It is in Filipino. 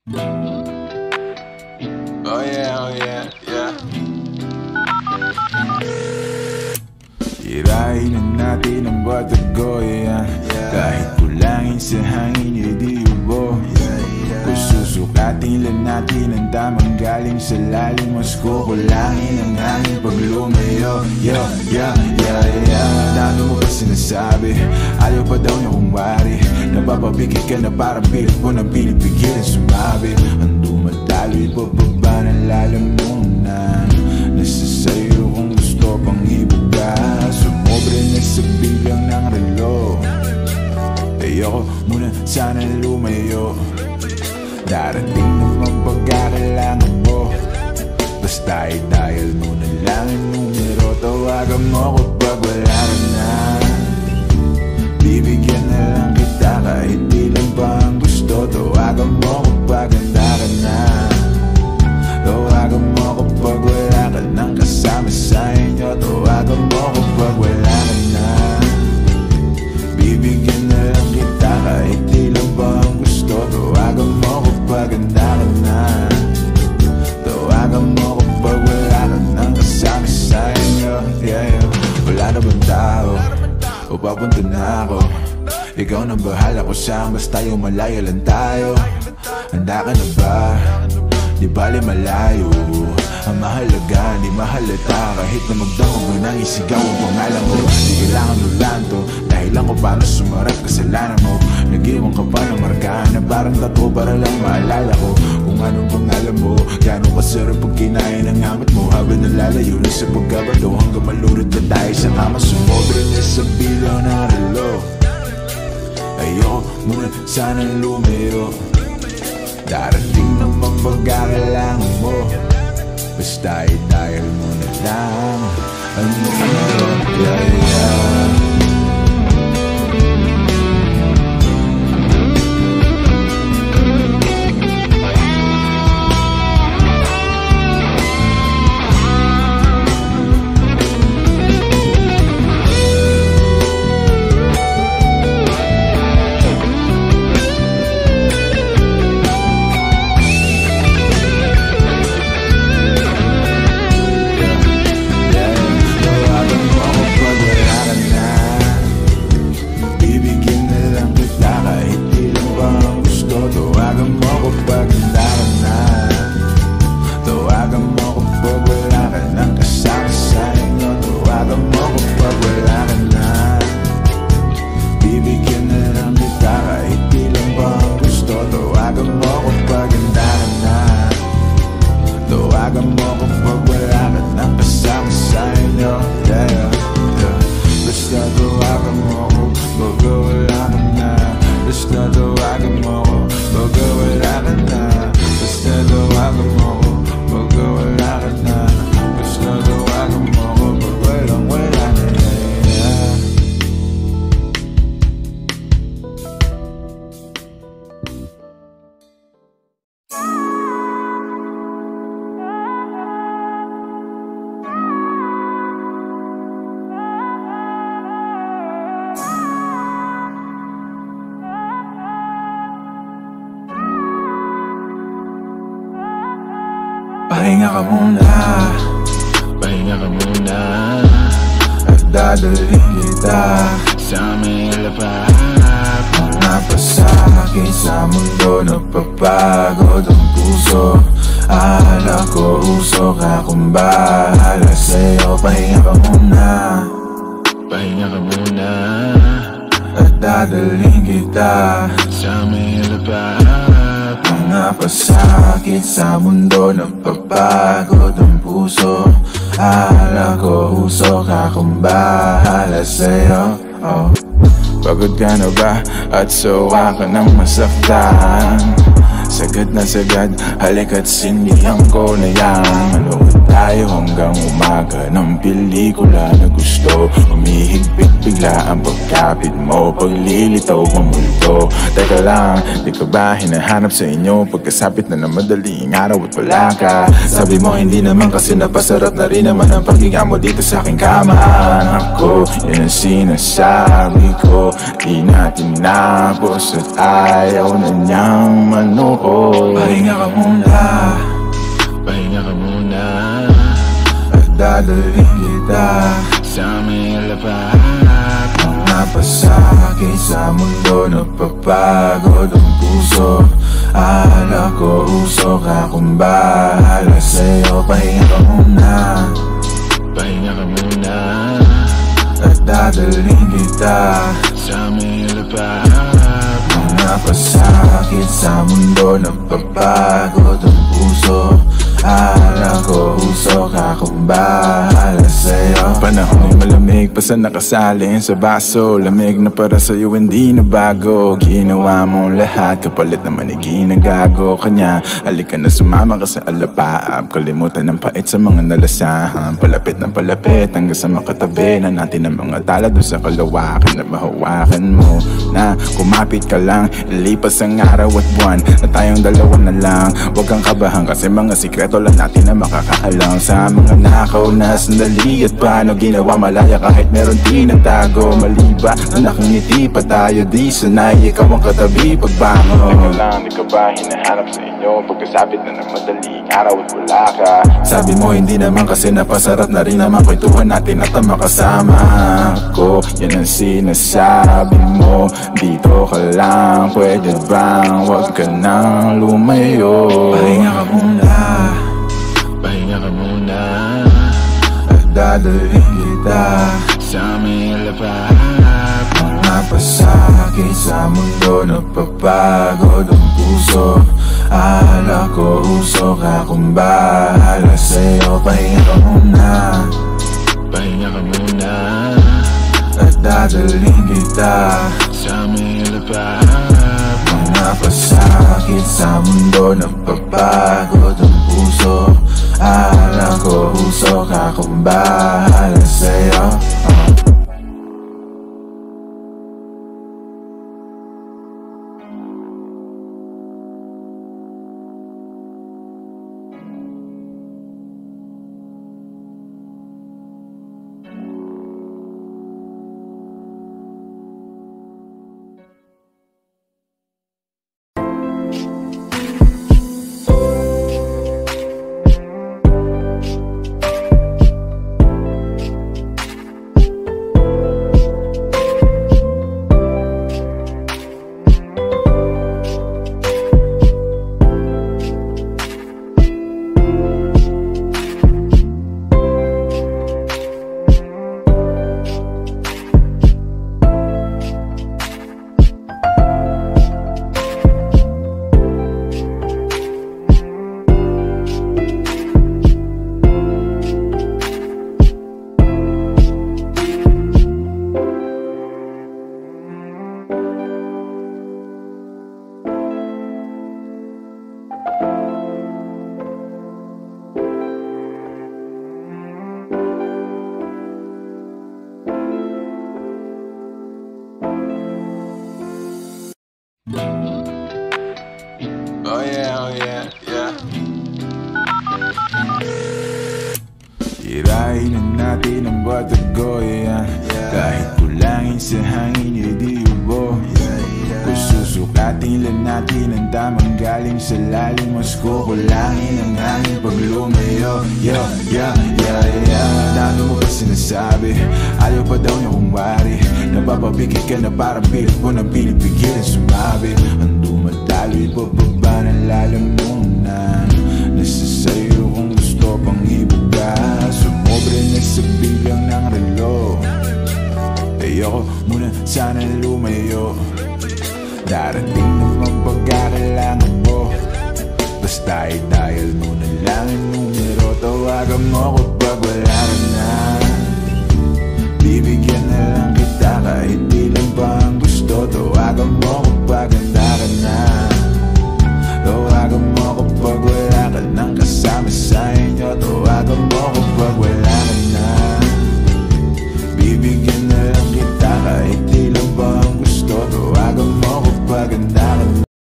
Oh yeah, yeah. Irahin na natin ang batago, yeah. Kahit kulangin sa hangin, hindi ubo. Kung susukatin lang natin ang tamang galing sa lalim, mas kukulangin ang hangin pag lumayo. Yeah. Dami mo pa sinasabi, ayaw pa daw niya kumwari. Napapabigit ka na parang pilit mo nang pinipigilan sumabi. Ang dumadaloy pababa ng lalamunan, nasa sayo kung gusto pang ibuga. Sumobra na sa bilang ng relo, ayoko muna sana lumayo. Darating naman pagkakailangan mo, basta i-dial mo na lang ang numero. Tawagan mo kapag wala ka na, bibigyan na lang kita kahit di lang pa ang gusto. Tawagan mo kapag handa ka na, tawagan mo kapag wala ka nang kasama sa inyo. Tawagan mo kapag wala ka na, bibigyan na lang kita kahit di lang pa ang gusto. Tawagan mo kapag handa ka na, tawagan mo kapag wala ka nang kasama sa inyo. Wala na bang tao o papunta na ako? Ikaw na bahala kung saan, basta yung malayo lang tayo. Handa ka na ba? Di bali malayo, ang mahalaga, di mahalata. Kahit na magdamag mo nang isigaw ang pangalan mo, di kailangan ulanto, dahil lang ko paano sumarap kasalanan mo. Nag-iwan ka pa ng markahan na parang tato para lang maalala ko kung anong pangalan mo. Gano'ng kasarap pag kinain ang amat mo, habang nalalayo na sa pagkabalo, hanggang malurot na tayo sa kama. Sumobra na sa bilang na relo, ayoko muna sanang lumayo. Darating naman pagkakailangan mo, basta i-dial mo na lang ang numero. Yeah. Pahinga ka muna, pahinga ka muna, at dadalhin kita sa may lapat. Mga pasakit sa mundo, nagpapagod ang puso. Akala ko usok akong bahala sa'yo. Pahinga ka muna, pahinga ka muna, at dadalhin kita sa may lapat. Mga pasakit sa mundo, nagpapagod ang puso. Akala ko usok akong bahala sa'yo. Pagod ka na ba at sawa ka ng masaktan? Sagad na sagad, halika't sindihan ko na yan. Manood tayo hanggang umaga ng pelikula na gusto. Umihigpit bigla ang pagkapit mo, paglilitaw ang multo. Teka lang, di ka ba hinahanap sa inyo? Pagkasapit na madaling araw at wala ka. Sabi mo hindi naman kasi napasarap na rin naman ang paghinga mo dito sa aking kama. Ako, yan ang sinasabi ko, di natin napos at ayaw na niyang manuod. Pahinga napapagod ang puso. Akala ko usok akong bahala sa'yo. Pahinga ka muna, pahinga ka muna, at dadalhin kita sa may lapap. Mga pasakit sa mundo, napapagod ang puso. Akala ko usok akong bahala sa'yo. Panahon ay malamig pa sa nakasalin sa baso. Lamig na para sa'yo hindi na bago. Ginawa mong lahat, kapalit naman ay ginagago kanya. Halika na sumama ka sa alapaap. Kalimutan ng pait sa mga nalasahan. Palapit ng palapit hanggang sa makatabi na natin ang mga tala doon sa kalawakan. Na mahawakan mo na kumapit ka lang. Ilipas ang araw at buwan na tayong dalawa na lang. Huwag kang kabahan kasi mga sikreto lang natin na makakaalam. Sa mga nakaw na sandali at paano ginawa malaya kahit meron tinatago. Maliba na nakangiti pa tayo di sanay. Ikaw ang katabi pagbangon. Teka lang, di ka ba hinahanap sa inyo? Pagkasabit na ng madaling araw at wala ka. Sabi mo hindi naman kasi napasarap na rin naman kwentuhan natin at ang makasama ko. Yan ang sinasabi mo, dito ka lang. Pwede bang wag ka nang lumayo? Pahinga ka muna, pahinga ka muna, at dadalhin kita sa may lapap. Mga pasakit sa mundo, napapagod ang puso. Akala ko usok akong bahala sa'yo. Pahinga ka muna, pahinga ka muna, at dadalhin kita sa may lapap. Mga pasakit sa mundo, napapagod ang puso. Akala ko usok akong bahala sa'yo. Oh yeah, yeah. Irahin na natin ang batago, yeah. Kahit kulangin sa hangin, hindi ubo. Kung susukatin lang natin ang tamang galing sa lalim, mas kukulangin ang hangin pag lumayo. Yeah. Dano mo pa sinasabi, ayaw pa daw niya kumwari. Napapapikit ka na parang pilit mo nang pinipigilan sumabi. Ang dumadalo'y bababa ng lalamunan. Nasa sa'yo kung gusto pang ibuga. Sumobra na sa bilang ng relo. Ayoko muna sana lumayo. Darating naman pagkakailangan mo. Basta i-dial mo na lang ang numero. Tawagan mo kapag wala